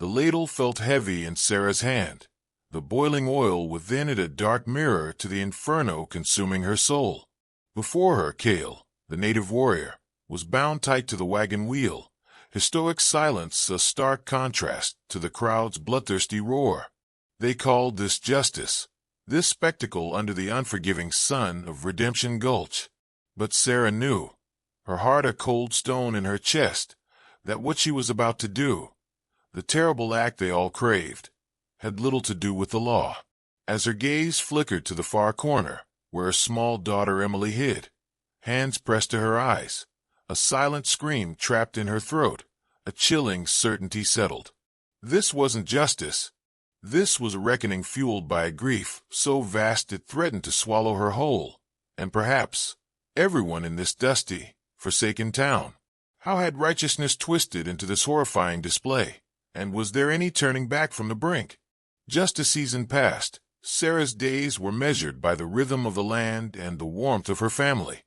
The ladle felt heavy in Sarah's hand, the boiling oil within it a dark mirror to the inferno consuming her soul. Before her, Kael, the native warrior, was bound tight to the wagon wheel, his stoic silence a stark contrast to the crowd's bloodthirsty roar. They called this justice, this spectacle under the unforgiving sun of Redemption Gulch. But Sarah knew, her heart a cold stone in her chest, that what she was about to do, the terrible act they all craved, had little to do with the law. As her gaze flickered to the far corner, where her small daughter Emily hid, hands pressed to her eyes, a silent scream trapped in her throat, a chilling certainty settled. This wasn't justice. This was a reckoning fueled by a grief so vast it threatened to swallow her whole, and perhaps everyone in this dusty, forsaken town. How had righteousness twisted into this horrifying display, and was there any turning back from the brink? Just a season passed, Sarah's days were measured by the rhythm of the land and the warmth of her family.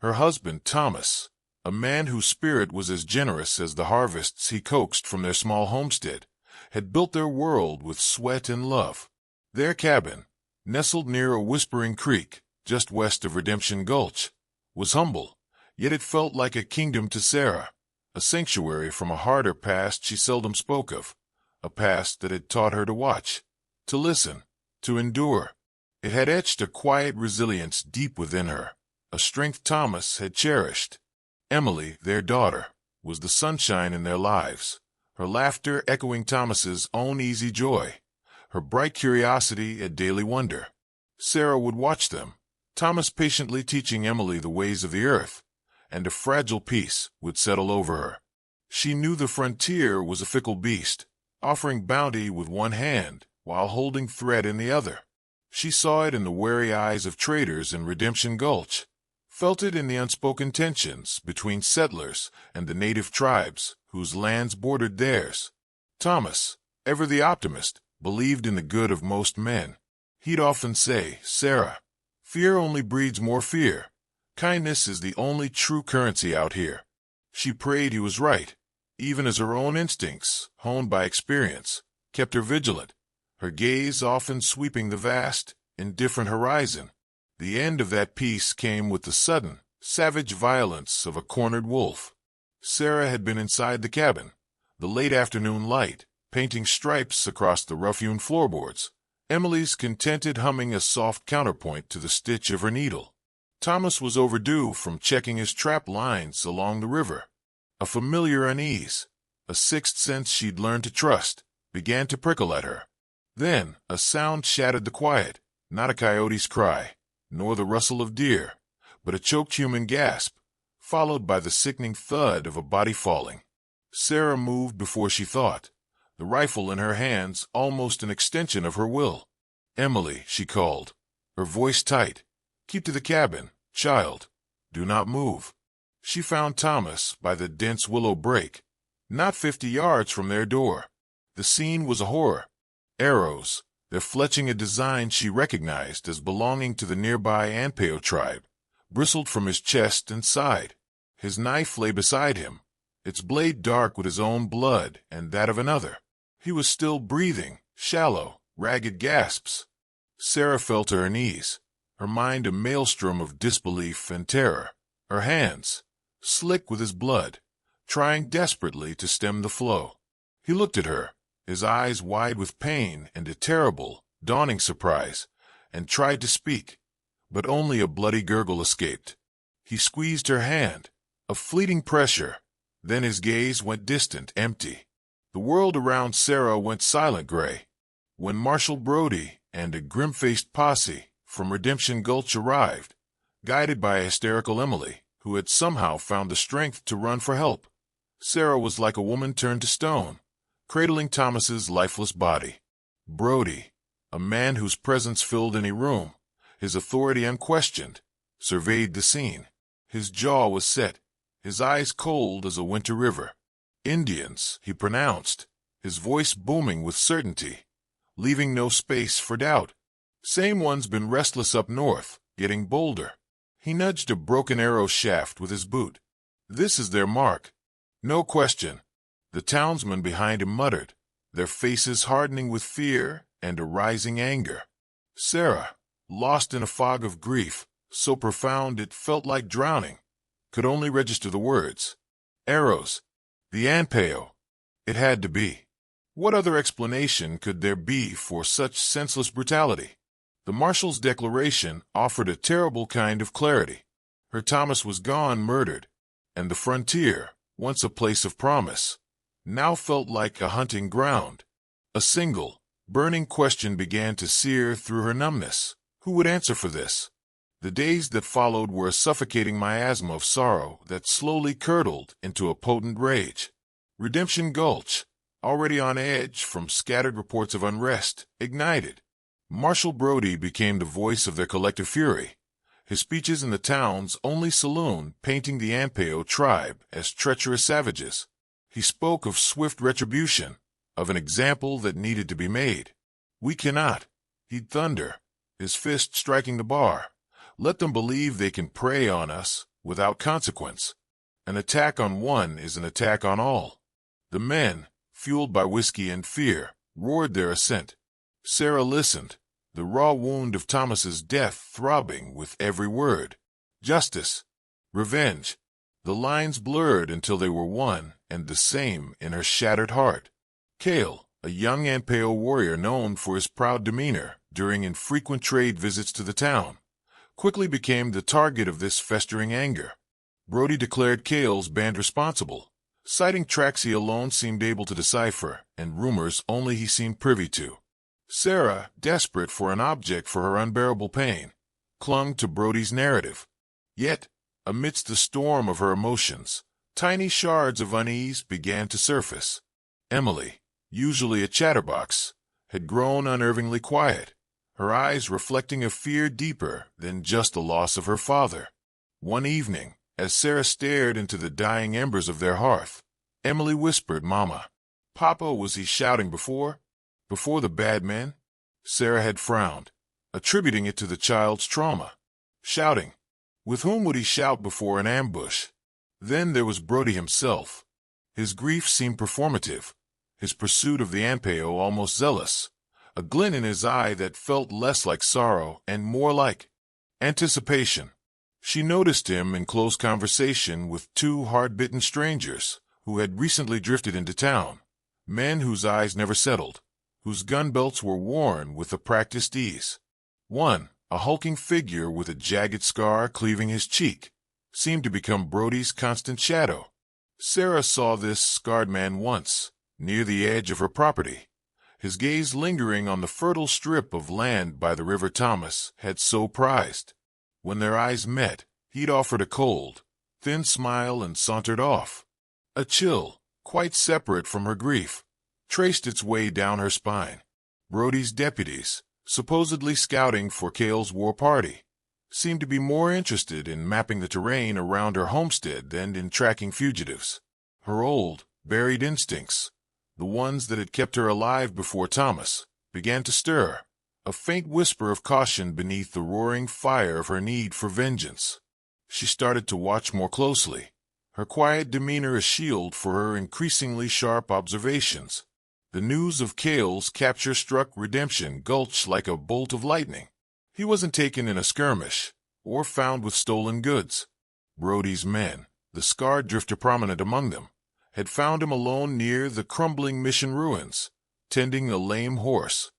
Her husband, Thomas, a man whose spirit was as generous as the harvests he coaxed from their small homestead, had built their world with sweat and love. Their cabin, nestled near a whispering creek just west of Redemption Gulch, was humble, yet it felt like a kingdom to Sarah, a sanctuary from a harder past she seldom spoke of, a past that had taught her to watch, to listen, to endure. It had etched a quiet resilience deep within her, a strength Thomas had cherished. Emily, their daughter, was the sunshine in their lives, her laughter echoing Thomas's own easy joy, her bright curiosity a daily wonder. Sarah would watch them, Thomas patiently teaching Emily the ways of the earth, and a fragile peace would settle over her. She knew the frontier was a fickle beast, offering bounty with one hand while holding threat in the other. She saw it in the wary eyes of traders in Redemption Gulch, felt it in the unspoken tensions between settlers and the native tribes whose lands bordered theirs. Thomas, ever the optimist, believed in the good of most men. He'd often say, "Sarah, fear only breeds more fear. Kindness is the only true currency out here." She prayed he was right, even as her own instincts, honed by experience, kept her vigilant, her gaze often sweeping the vast, indifferent horizon. The end of that peace came with the sudden, savage violence of a cornered wolf. Sarah had been inside the cabin, the late afternoon light painting stripes across the rough-hewn floorboards, Emily's contented humming a soft counterpoint to the stitch of her needle. Thomas was overdue from checking his trap lines along the river. A familiar unease, a sixth sense she'd learned to trust, began to prickle at her. Then a sound shattered the quiet, not a coyote's cry, nor the rustle of deer, but a choked human gasp, followed by the sickening thud of a body falling. Sarah moved before she thought, the rifle in her hands almost an extension of her will. "Emily," she called, her voice tight. "Keep to the cabin, child. Do not move." She found Thomas by the dense willow brake, not 50 yards from their door. The scene was a horror. Arrows, their fletching a design she recognized as belonging to the nearby Anpeo tribe, bristled from his chest and side. His knife lay beside him, its blade dark with his own blood and that of another. He was still breathing, shallow, ragged gasps. Sarah fell to her knees, her mind a maelstrom of disbelief and terror, her hands, slick with his blood, trying desperately to stem the flow. He looked at her, his eyes wide with pain and a terrible, dawning surprise, and tried to speak, but only a bloody gurgle escaped. He squeezed her hand, a fleeting pressure, then his gaze went distant, empty. The world around Sarah went silent gray. When Marshal Brody and a grim-faced posse from Redemption Gulch arrived, guided by a hysterical Emily, who had somehow found the strength to run for help, Sarah was like a woman turned to stone, cradling Thomas's lifeless body. Brody, a man whose presence filled any room, his authority unquestioned, surveyed the scene. His jaw was set, his eyes cold as a winter river. "Indians," he pronounced, his voice booming with certainty, leaving no space for doubt. "Same one's been restless up north, getting bolder." He nudged a broken arrow shaft with his boot. "This is their mark. No question." The townsman behind him muttered, their faces hardening with fear and a rising anger. Sarah, lost in a fog of grief, so profound it felt like drowning, could only register the words, "Arrows. The Anpeo." It had to be. What other explanation could there be for such senseless brutality? The Marshal's declaration offered a terrible kind of clarity. Her Thomas was gone, murdered, and the frontier, once a place of promise, now felt like a hunting ground. A single, burning question began to sear through her numbness. Who would answer for this? The days that followed were a suffocating miasma of sorrow that slowly curdled into a potent rage. Redemption Gulch, already on edge from scattered reports of unrest, ignited. Marshal Brody became the voice of their collective fury, his speeches in the town's only saloon painting the Anpeo tribe as treacherous savages. He spoke of swift retribution, of an example that needed to be made. "We cannot," he'd thunder, his fist striking the bar, "let them believe they can prey on us without consequence. An attack on one is an attack on all." The men, fueled by whiskey and fear, roared their assent. Sarah listened, the raw wound of Thomas's death throbbing with every word. Justice, revenge. The lines blurred until they were one and the same in her shattered heart. Kael, a young Anpeo warrior known for his proud demeanor during infrequent trade visits to the town, quickly became the target of this festering anger. Brody declared Kael's band responsible, citing tracks he alone seemed able to decipher and rumors only he seemed privy to. Sarah, desperate for an object for her unbearable pain, clung to Brody's narrative. Yet, amidst the storm of her emotions, tiny shards of unease began to surface. Emily, usually a chatterbox, had grown unnervingly quiet, her eyes reflecting a fear deeper than just the loss of her father. One evening, as Sarah stared into the dying embers of their hearth, Emily whispered, "Mama, Papa, was he shouting before the bad men?" Sarah had frowned, attributing it to the child's trauma. Shouting? With whom would he shout before an ambush? Then there was Brody himself. His grief seemed performative, his pursuit of the Anpeo almost zealous, a glint in his eye that felt less like sorrow and more like anticipation. She noticed him in close conversation with two hard-bitten strangers who had recently drifted into town, men whose eyes never settled, whose gun belts were worn with a practiced ease. One, a hulking figure with a jagged scar cleaving his cheek, seemed to become Brody's constant shadow. Sarah saw this scarred man once, near the edge of her property. His gaze lingering on the fertile strip of land by the river Thomas had so prized. When their eyes met, he'd offered a cold, thin smile and sauntered off. A chill, quite separate from her grief, traced its way down her spine. Brody's deputies, supposedly scouting for Kael's war party, seemed to be more interested in mapping the terrain around her homestead than in tracking fugitives. Her old, buried instincts, the ones that had kept her alive before Thomas, began to stir, a faint whisper of caution beneath the roaring fire of her need for vengeance. She started to watch more closely, her quiet demeanor a shield for her increasingly sharp observations. The news of Kael's capture struck Redemption Gulch like a bolt of lightning. He wasn't taken in a skirmish, or found with stolen goods. Brody's men, the scarred drifter prominent among them, had found him alone near the crumbling mission ruins, tending a lame horse.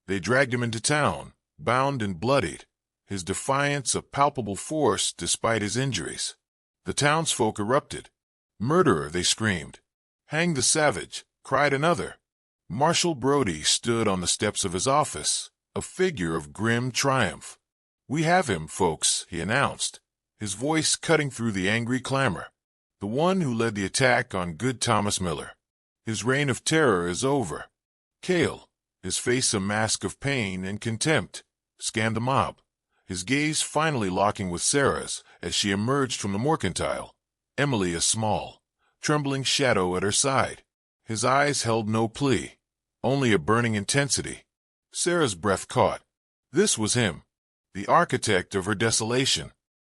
They dragged him into town, bound and bloodied, his defiance a palpable force despite his injuries. The townsfolk erupted. "Murderer!" they screamed. "Hang the savage!" cried another. Marshal Brody stood on the steps of his office, a figure of grim triumph. "We have him, folks," he announced, his voice cutting through the angry clamor. "The one who led the attack on good Thomas Miller. His reign of terror is over." Kael, his face a mask of pain and contempt, scanned the mob, his gaze finally locking with Sarah's as she emerged from the mercantile, Emily a small, trembling shadow at her side. His eyes held no plea, only a burning intensity. Sarah's breath caught. This was him, the architect of her desolation,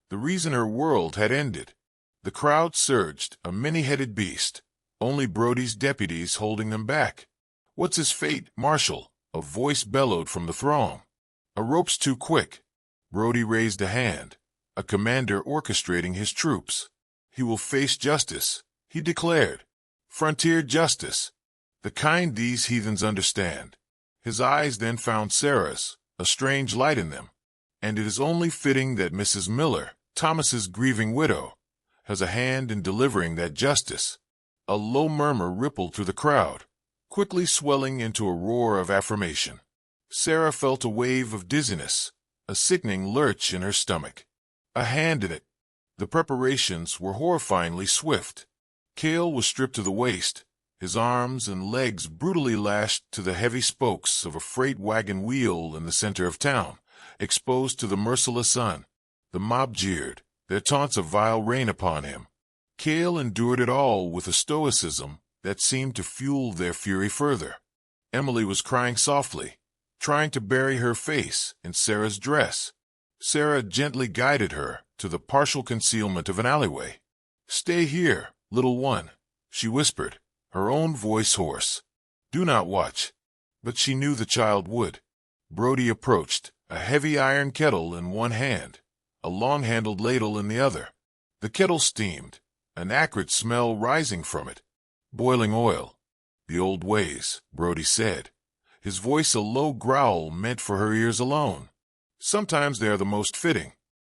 the reason her world had ended. The crowd surged, a many-headed beast, only Brody's deputies holding them back. "What's his fate, Marshal?" a voice bellowed from the throng. "A rope's too quick." Brody raised a hand, a commander orchestrating his troops. "He will face justice," he declared. "Frontier justice. The kind these heathens understand." His eyes then found Sarah's, a strange light in them. "And it is only fitting that Mrs. Miller, Thomas's grieving widow, has a hand in delivering that justice." A low murmur rippled through the crowd, quickly swelling into a roar of affirmation. Sarah felt a wave of dizziness, a sickening lurch in her stomach. A hand in it. The preparations were horrifyingly swift. Kael was stripped to the waist, his arms and legs brutally lashed to the heavy spokes of a freight wagon wheel in the center of town, exposed to the merciless sun. The mob jeered, their taunts of vile rain upon him. Kael endured it all with a stoicism that seemed to fuel their fury further. Emily was crying softly, trying to bury her face in Sarah's dress. Sarah gently guided her to the partial concealment of an alleyway. "Stay here, little one," she whispered, her own voice hoarse. "Do not watch." But she knew the child would. Brody approached, a heavy iron kettle in one hand, a long-handled ladle in the other. The kettle steamed, an acrid smell rising from it. "Boiling oil. The old ways," Brody said, his voice a low growl meant for her ears alone. "Sometimes they are the most fitting.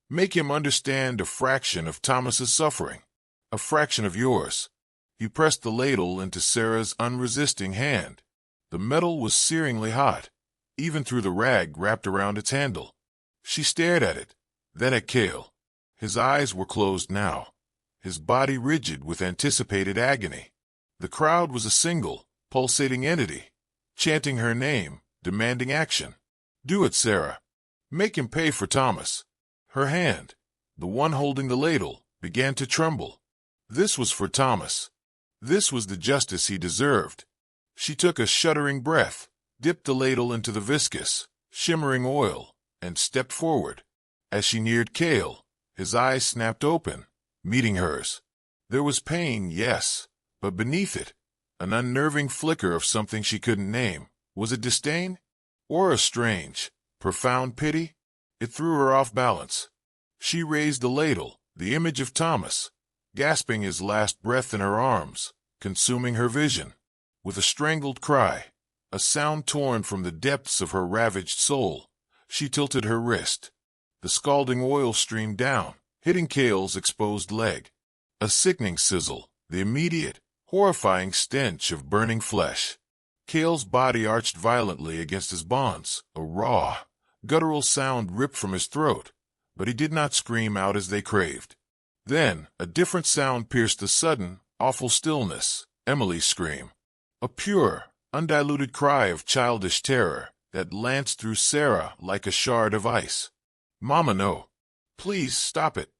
Make him understand a fraction of Thomas's suffering, a fraction of yours." He pressed the ladle into Sarah's unresisting hand. The metal was searingly hot, even through the rag wrapped around its handle. She stared at it, then at Kael. His eyes were closed now, his body rigid with anticipated agony. The crowd was a single, pulsating entity, chanting her name, demanding action. "Do it, Sarah. Make him pay for Thomas." Her hand, the one holding the ladle, began to tremble. This was for Thomas. This was the justice he deserved. She took a shuddering breath, dipped the ladle into the viscous, shimmering oil, and stepped forward. As she neared Kael, his eyes snapped open, meeting hers. There was pain, yes, but beneath it, an unnerving flicker of something she couldn't name. Was it disdain? Or a strange, profound pity? It threw her off balance. She raised the ladle, the image of Thomas, gasping his last breath in her arms, consuming her vision. With a strangled cry, a sound torn from the depths of her ravaged soul, she tilted her wrist. The scalding oil streamed down, hitting Kael's exposed leg. A sickening sizzle, the immediate, horrifying stench of burning flesh. Kael's body arched violently against his bonds, a raw, guttural sound ripped from his throat, but he did not scream out as they craved. Then, a different sound pierced the sudden, awful stillness, Emily's scream. A pure, undiluted cry of childish terror that lanced through Sarah like a shard of ice. "Mama, no. Please stop it."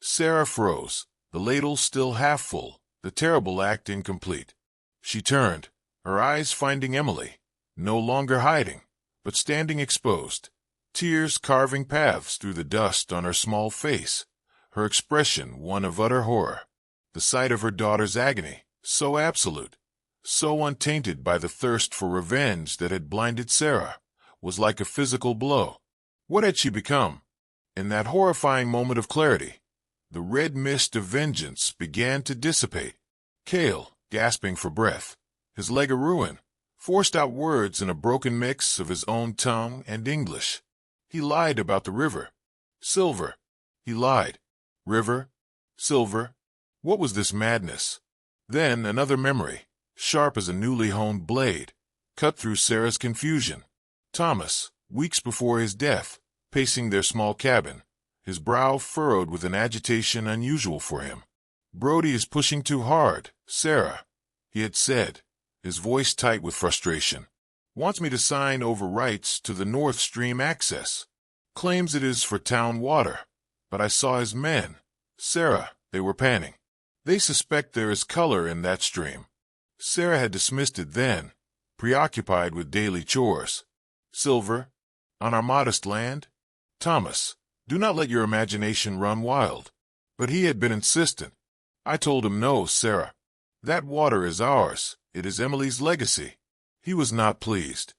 Sarah froze, the ladle still half full, the terrible act incomplete. She turned, her eyes finding Emily, no longer hiding, but standing exposed, tears carving paths through the dust on her small face, her expression one of utter horror. The sight of her daughter's agony, so absolute, so untainted by the thirst for revenge that had blinded Sarah, was like a physical blow. What had she become? In that horrifying moment of clarity, the red mist of vengeance began to dissipate. Kael, gasping for breath, his leg a ruin, forced out words in a broken mix of his own tongue and English. He lied about the river. Silver. He lied. River. Silver. What was this madness? Then another memory, sharp as a newly honed blade, cut through Sarah's confusion. Thomas, weeks before his death, pacing their small cabin, his brow furrowed with an agitation unusual for him. "Brody is pushing too hard, Sarah," he had said, his voice tight with frustration. "Wants me to sign over rights to the North Stream access. Claims it is for town water. But I saw his men. Sarah, they were panning. They suspect there is color in that stream." Sarah had dismissed it then, preoccupied with daily chores. "Silver? On our modest land? Thomas, do not let your imagination run wild." But he had been insistent. I told him no, Sarah. That water is ours. It is Emily's legacy. He was not pleased.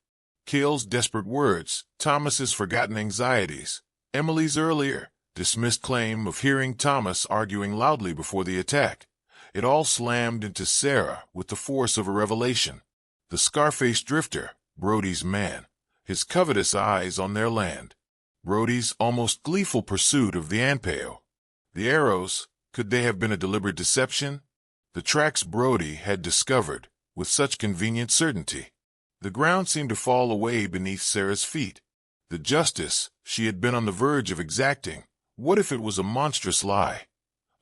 Kael's desperate words, Thomas's forgotten anxieties, Emily's earlier, dismissed claim of hearing Thomas arguing loudly before the attack. It all slammed into Sarah with the force of a revelation. The scar-faced drifter, Brody's man, his covetous eyes on their land. Brody's almost gleeful pursuit of the Anpeo. The arrows, could they have been a deliberate deception? The tracks Brody had discovered with such convenient certainty. The ground seemed to fall away beneath Sarah's feet. The justice she had been on the verge of exacting, what if it was a monstrous lie?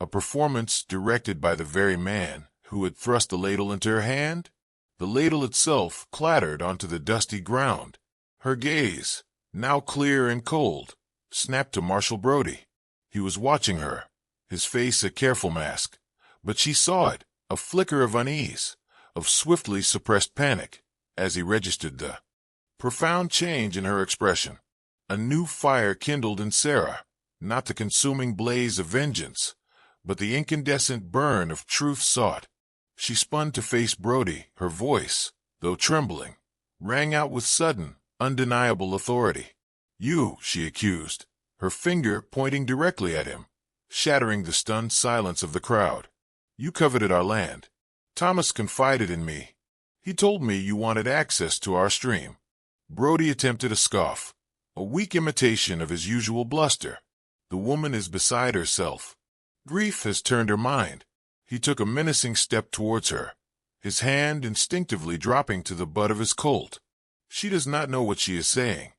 A performance directed by the very man who had thrust the ladle into her hand? The ladle itself clattered onto the dusty ground. Her gaze, now clear and cold, snapped to Marshal Brody. He was watching her, his face a careful mask. But she saw it, a flicker of unease, of swiftly suppressed panic, as he registered the profound change in her expression. A new fire kindled in Sarah, not the consuming blaze of vengeance, but the incandescent burn of truth sought. She spun to face Brody, her voice, though trembling, rang out with sudden, undeniable authority. "You," she accused, her finger pointing directly at him, shattering the stunned silence of the crowd. "You coveted our land. Thomas confided in me. He told me you wanted access to our stream." Brody attempted a scoff, a weak imitation of his usual bluster. The woman is beside herself. Grief has turned her mind. He took a menacing step towards her, his hand instinctively dropping to the butt of his Colt. She does not know what she is saying.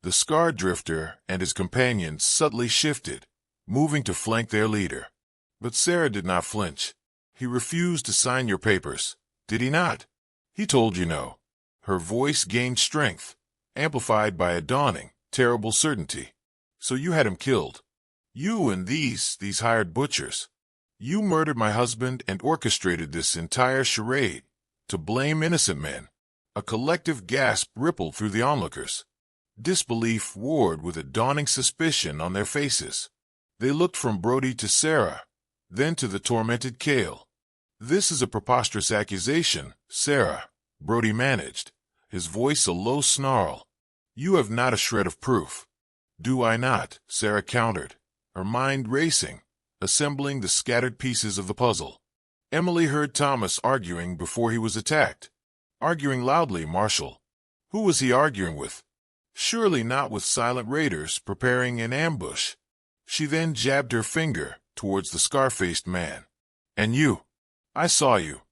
The scarred drifter and his companions subtly shifted, moving to flank their leader. But Sarah did not flinch. "He refused to sign your papers, did he not? He told you no." Her voice gained strength, amplified by a dawning, terrible certainty. "So you had him killed. You and these hired butchers. You murdered my husband and orchestrated this entire charade to blame innocent men." A collective gasp rippled through the onlookers. Disbelief warred with a dawning suspicion on their faces. They looked from Brody to Sarah, then to the tormented Kael. "This is a preposterous accusation, Sarah," Brody managed, his voice a low snarl. "You have not a shred of proof." "Do I not?" Sarah countered, her mind racing, assembling the scattered pieces of the puzzle. Emily heard Thomas arguing before he was attacked. Arguing loudly, Marshal. Who was he arguing with? Surely not with silent raiders preparing an ambush. She then jabbed her finger towards the scar-faced man. "And you. I saw you.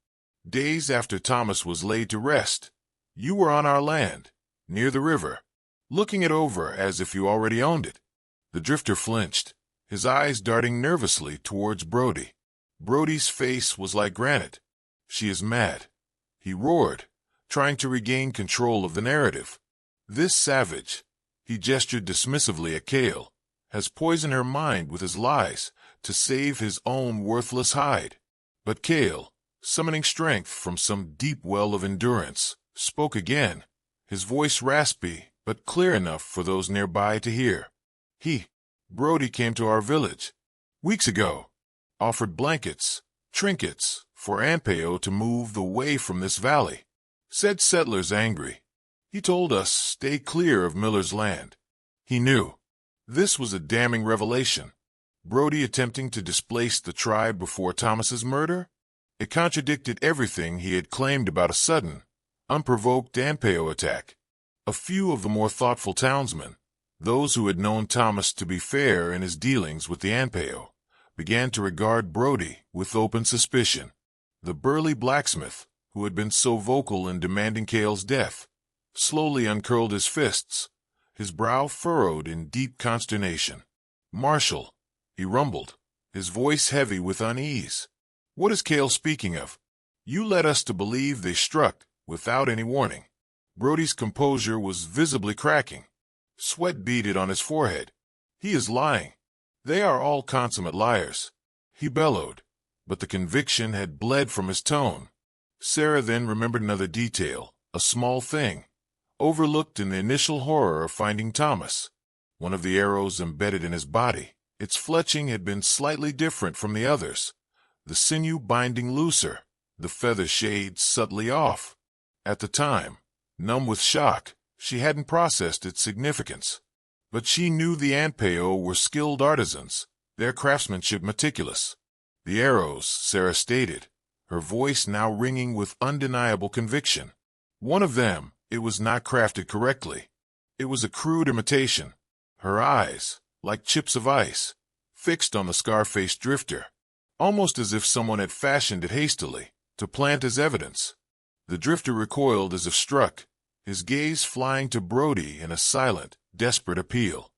Days after Thomas was laid to rest. You were on our land, near the river, looking it over as if you already owned it." The drifter flinched, his eyes darting nervously towards Brody. Brody's face was like granite. "She is mad," he roared, trying to regain control of the narrative. "This savage," he gestured dismissively at Kael, "has poisoned her mind with his lies to save his own worthless hide." But Kael, summoning strength from some deep well of endurance, spoke again, his voice raspy but clear enough for those nearby to hear. Brody came to our village weeks ago, offered blankets, trinkets, for Anpeo to move away from this valley. Said settlers angry. He told us stay clear of Miller's land. He knew. This was a damning revelation. Brody attempting to displace the tribe before Thomas's murder? It contradicted everything he had claimed about a sudden, unprovoked Anpeo attack. A few of the more thoughtful townsmen, those who had known Thomas to be fair in his dealings with the Anpeo, began to regard Brody with open suspicion. The burly blacksmith, who had been so vocal in demanding Kael's death, slowly uncurled his fists, his brow furrowed in deep consternation. "Marshal," he rumbled, his voice heavy with unease. "What is Kael speaking of? You led us to believe they struck without any warning." Brody's composure was visibly cracking. Sweat beaded on his forehead. "He is lying. They are all consummate liars," he bellowed, but the conviction had bled from his tone. Sarah then remembered another detail, a small thing, overlooked in the initial horror of finding Thomas. One of the arrows embedded in his body. Its fletching had been slightly different from the others, the sinew binding looser, the feather shades subtly off. At the time, Numb with shock, she hadn't processed its significance. But she knew the Anpeo were skilled artisans, their craftsmanship meticulous. The arrows, Sarah stated, her voice now ringing with undeniable conviction. One of them, it was not crafted correctly. It was a crude imitation. Her eyes, like chips of ice, fixed on the scar-faced drifter, almost as if someone had fashioned it hastily, to plant as evidence. The drifter recoiled as if struck, his gaze flying to Brody in a silent, desperate appeal.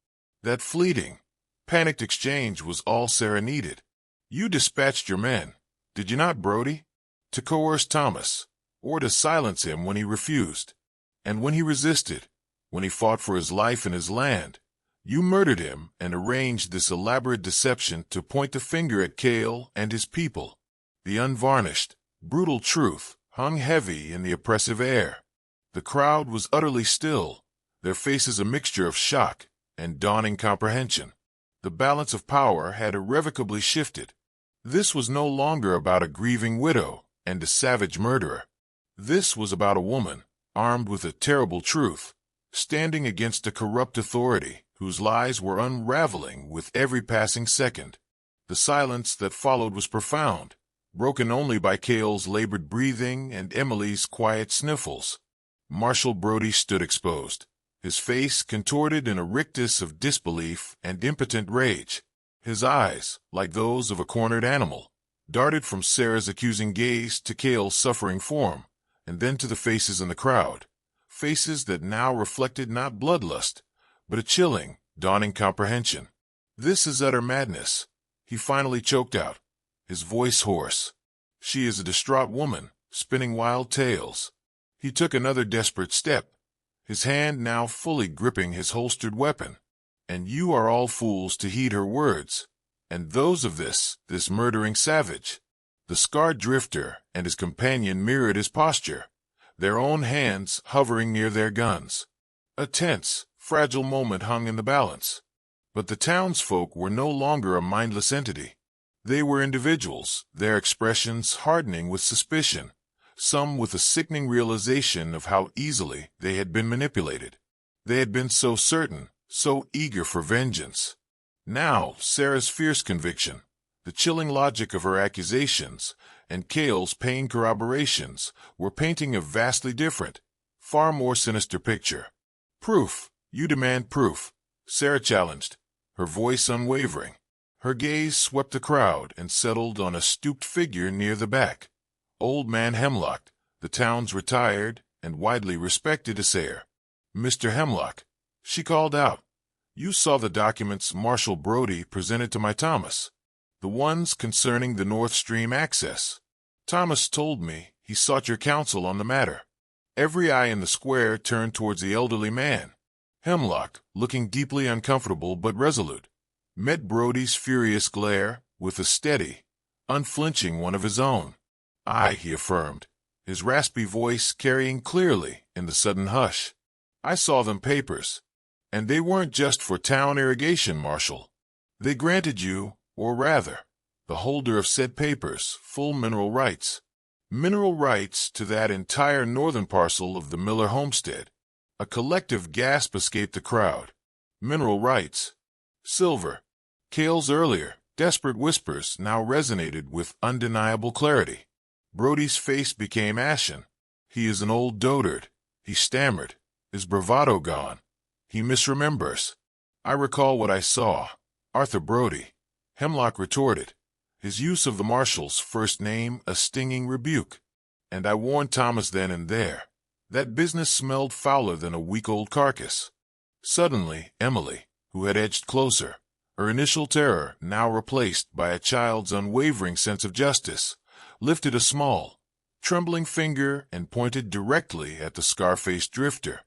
That fleeting, panicked exchange was all Sarah needed. You dispatched your men, did you not, Brody? To coerce Thomas, or to silence him when he refused. And when he resisted, when he fought for his life and his land, you murdered him and arranged this elaborate deception to point the finger at Kael and his people. The unvarnished, brutal truth hung heavy in the oppressive air. The crowd was utterly still, their faces a mixture of shock and dawning comprehension. The balance of power had irrevocably shifted. This was no longer about a grieving widow and a savage murderer. This was about a woman, armed with a terrible truth, standing against a corrupt authority whose lies were unraveling with every passing second. The silence that followed was profound, broken only by Kael's labored breathing and Emily's quiet sniffles. Marshal Brody stood exposed, his face contorted in a rictus of disbelief and impotent rage. His eyes, like those of a cornered animal, darted from Sarah's accusing gaze to Kael's suffering form, and then to the faces in the crowd, faces that now reflected not bloodlust, but a chilling, dawning comprehension. This is utter madness, he finally choked out, his voice hoarse. She is a distraught woman, spinning wild tales. He took another desperate step, his hand now fully gripping his holstered weapon. And you are all fools to heed her words, and those of this murdering savage. The scarred drifter and his companion mirrored his posture, their own hands hovering near their guns. A tense, fragile moment hung in the balance. But the townsfolk were no longer a mindless entity. They were individuals, their expressions hardening with suspicion, some with a sickening realization of how easily they had been manipulated. They had been so certain, so eager for vengeance. Now, Sarah's fierce conviction, the chilling logic of her accusations, and Kael's pain corroborations were painting a vastly different, far more sinister picture. Proof, you demand proof, Sarah challenged, her voice unwavering. Her gaze swept the crowd and settled on a stooped figure near the back. Old man Hemlock, the town's retired and widely respected assayer. Mr. Hemlock, she called out, you saw the documents Marshal Brody presented to my Thomas, the ones concerning the North Stream access. Thomas told me he sought your counsel on the matter. Every eye in the square turned towards the elderly man. Hemlock, looking deeply uncomfortable but resolute, met Brody's furious glare with a steady, unflinching one of his own. Aye, he affirmed, his raspy voice carrying clearly in the sudden hush. I saw them papers. And they weren't just for town irrigation, Marshal. They granted you, or rather, the holder of said papers, full mineral rights. Mineral rights to that entire northern parcel of the Miller homestead. A collective gasp escaped the crowd. Mineral rights. Silver. Kael's earlier, desperate whispers now resonated with undeniable clarity. Brody's face became ashen. He is an old dotard, he stammered, his bravado gone. He misremembers. I recall what I saw. Arthur Brody. Hemlock retorted, his use of the Marshal's first name a stinging rebuke. And I warned Thomas then and there. That business smelled fouler than a week-old carcass. Suddenly, Emily, who had edged closer, her initial terror now replaced by a child's unwavering sense of justice, lifted a small, trembling finger and pointed directly at the scar-faced drifter.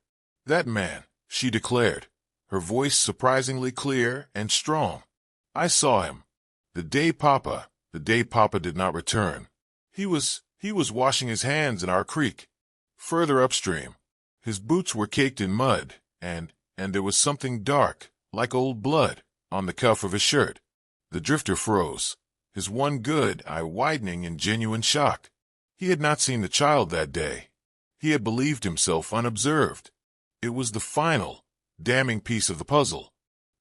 That man, she declared, her voice surprisingly clear and strong. I saw him. The day Papa did not return. He was washing his hands in our creek. Further upstream, his boots were caked in mud, and there was something dark, like old blood, on the cuff of his shirt. The drifter froze, his one good eye widening in genuine shock. He had not seen the child that day. He had believed himself unobserved. It was the final, damning piece of the puzzle.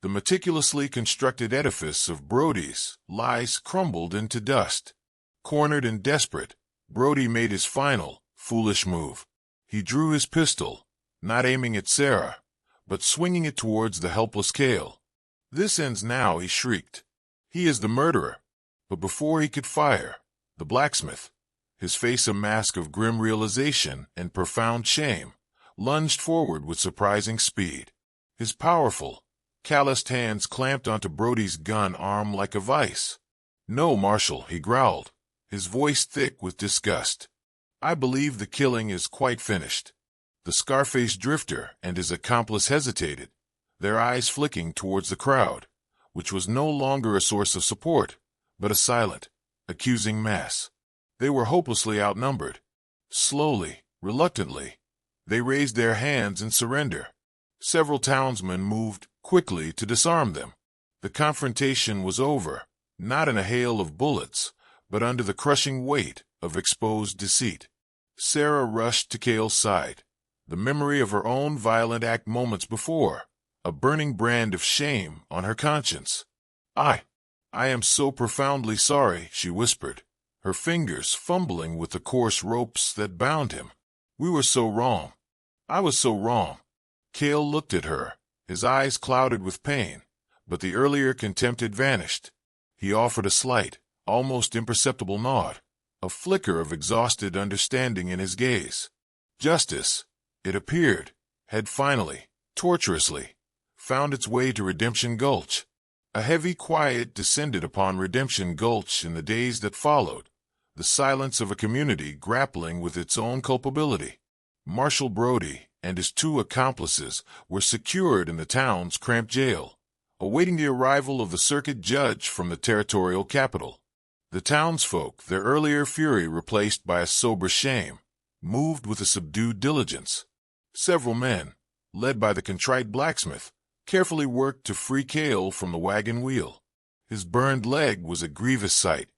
The meticulously constructed edifice of Brody's lies crumbled into dust. Cornered and desperate, Brody made his final, foolish move. He drew his pistol, not aiming at Sarah, but swinging it towards the helpless Kael. "This ends now," he shrieked. "He is the murderer." But before he could fire, the blacksmith, his face a mask of grim realization and profound shame, lunged forward with surprising speed. His powerful, calloused hands clamped onto Brody's gun arm like a vice. "No, Marshal," he growled, his voice thick with disgust. "I believe the killing is quite finished." The Scarface drifter and his accomplice hesitated, their eyes flicking towards the crowd, which was no longer a source of support, but a silent, accusing mass. They were hopelessly outnumbered. Slowly, reluctantly, they raised their hands in surrender. Several townsmen moved quickly to disarm them. The confrontation was over, not in a hail of bullets, but under the crushing weight of exposed deceit. Sarah rushed to Kael's side, the memory of her own violent act moments before, a burning brand of shame on her conscience. I am so profoundly sorry," she whispered, her fingers fumbling with the coarse ropes that bound him. "We were so wrong. I was so wrong." Kael looked at her, his eyes clouded with pain, but the earlier contempt had vanished. He offered a slight, almost imperceptible nod, a flicker of exhausted understanding in his gaze. Justice, it appeared, had finally, tortuously, found its way to Redemption Gulch. A heavy quiet descended upon Redemption Gulch in the days that followed, the silence of a community grappling with its own culpability. Marshal Brody and his two accomplices were secured in the town's cramped jail, awaiting the arrival of the circuit judge from the territorial capital. The townsfolk, their earlier fury replaced by a sober shame, moved with a subdued diligence. Several men, led by the contrite blacksmith, carefully worked to free Kael from the wagon wheel. His burned leg was a grievous sight.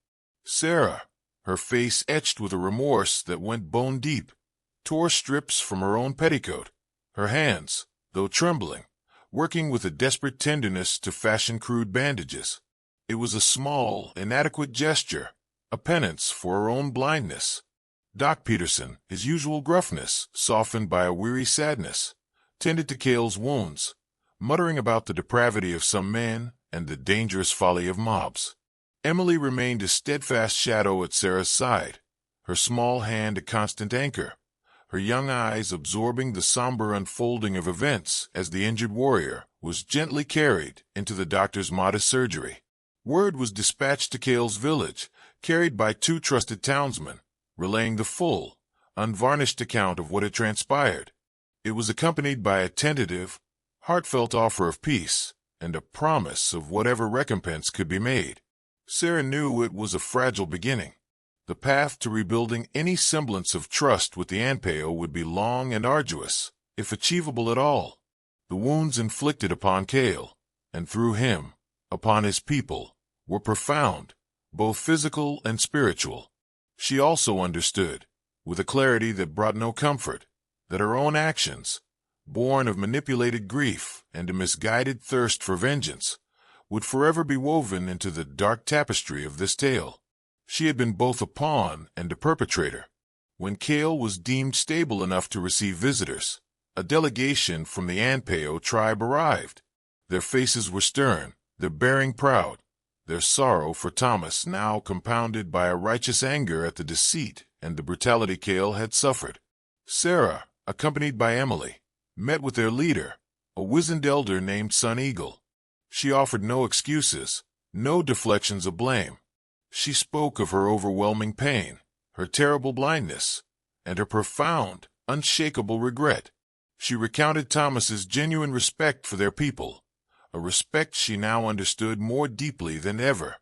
Sarah, her face etched with a remorse that went bone deep, tore strips from her own petticoat, her hands, though trembling, working with a desperate tenderness to fashion crude bandages. It was a small, inadequate gesture, a penance for her own blindness. Doc Peterson, his usual gruffness softened by a weary sadness, tended to Kael's wounds, muttering about the depravity of some men and the dangerous folly of mobs. Emily remained a steadfast shadow at Sarah's side, her small hand a constant anchor, her young eyes absorbing the somber unfolding of events as the injured warrior was gently carried into the doctor's modest surgery. Word was dispatched to Kael's village, carried by two trusted townsmen, relaying the full, unvarnished account of what had transpired. It was accompanied by a tentative, heartfelt offer of peace and a promise of whatever recompense could be made. Sarah knew it was a fragile beginning. The path to rebuilding any semblance of trust with the Anpeo would be long and arduous, if achievable at all. The wounds inflicted upon Kael, and through him, upon his people, were profound, both physical and spiritual. She also understood, with a clarity that brought no comfort, that her own actions, born of manipulated grief and a misguided thirst for vengeance, would forever be woven into the dark tapestry of this tale. She had been both a pawn and a perpetrator. When Kael was deemed stable enough to receive visitors, a delegation from the Anpeo tribe arrived. Their faces were stern, their bearing proud, their sorrow for Thomas now compounded by a righteous anger at the deceit and the brutality Kael had suffered. Sarah, accompanied by Emily, met with their leader, a wizened elder named Sun Eagle. She offered no excuses, no deflections of blame. She spoke of her overwhelming pain, her terrible blindness, and her profound, unshakable regret. She recounted Thomas's genuine respect for their people, a respect she now understood more deeply than ever.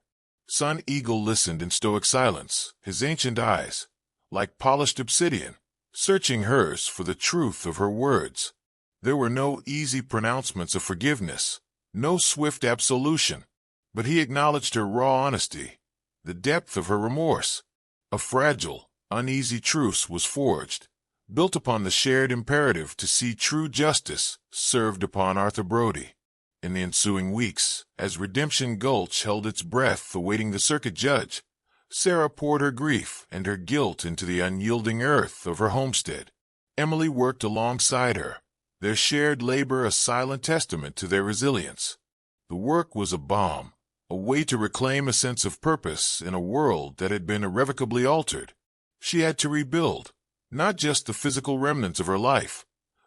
Sun Eagle listened in stoic silence, his ancient eyes, like polished obsidian, searching hers for the truth of her words. There were no easy pronouncements of forgiveness, no swift absolution, but he acknowledged her raw honesty, the depth of her remorse. A fragile, uneasy truce was forged, built upon the shared imperative to see true justice served upon Arthur Brody. In the ensuing weeks, as Redemption Gulch held its breath awaiting the circuit judge, Sarah poured her grief and her guilt into the unyielding earth of her homestead. Emily worked alongside her, their shared labor a silent testament to their resilience. The work was a balm, a way to reclaim a sense of purpose in a world that had been irrevocably altered. She had to rebuild, not just the physical remnants of her life,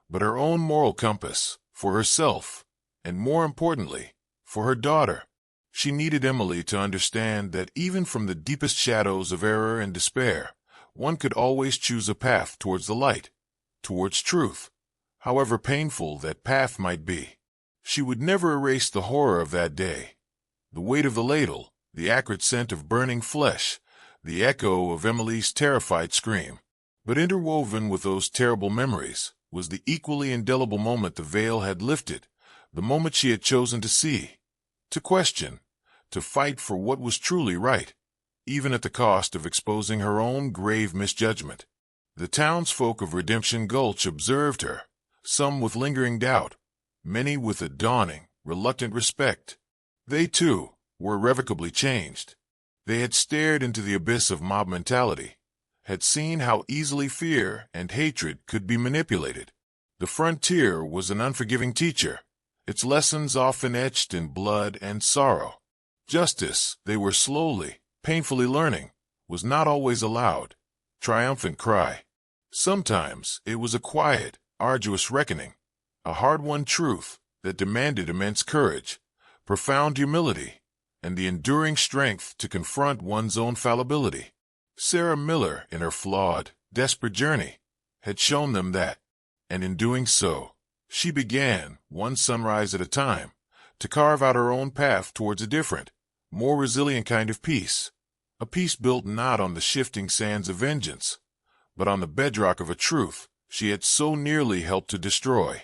but her own moral compass, for herself, and more importantly, for her daughter. She needed Emily to understand that even from the deepest shadows of error and despair, one could always choose a path towards the light, towards truth, however painful that path might be. She would never erase the horror of that day, the weight of the ladle, the acrid scent of burning flesh, the echo of Emily's terrified scream. But interwoven with those terrible memories was the equally indelible moment the veil had lifted, the moment she had chosen to see, to question, to fight for what was truly right, even at the cost of exposing her own grave misjudgment. The townsfolk of Redemption Gulch observed her, some with lingering doubt, many with a dawning, reluctant respect. They, too, were irrevocably changed. They had stared into the abyss of mob mentality, had seen how easily fear and hatred could be manipulated. The frontier was an unforgiving teacher, its lessons often etched in blood and sorrow. Justice, they were slowly, painfully learning, was not always a loud, triumphant cry. Sometimes it was a quiet, arduous reckoning, a hard-won truth that demanded immense courage, profound humility, and the enduring strength to confront one's own fallibility. Sarah Miller, in her flawed, desperate journey, had shown them that, and in doing so, she began, one sunrise at a time, to carve out her own path towards a different, more resilient kind of peace, a peace built not on the shifting sands of vengeance, but on the bedrock of a truth she had so nearly helped to destroy.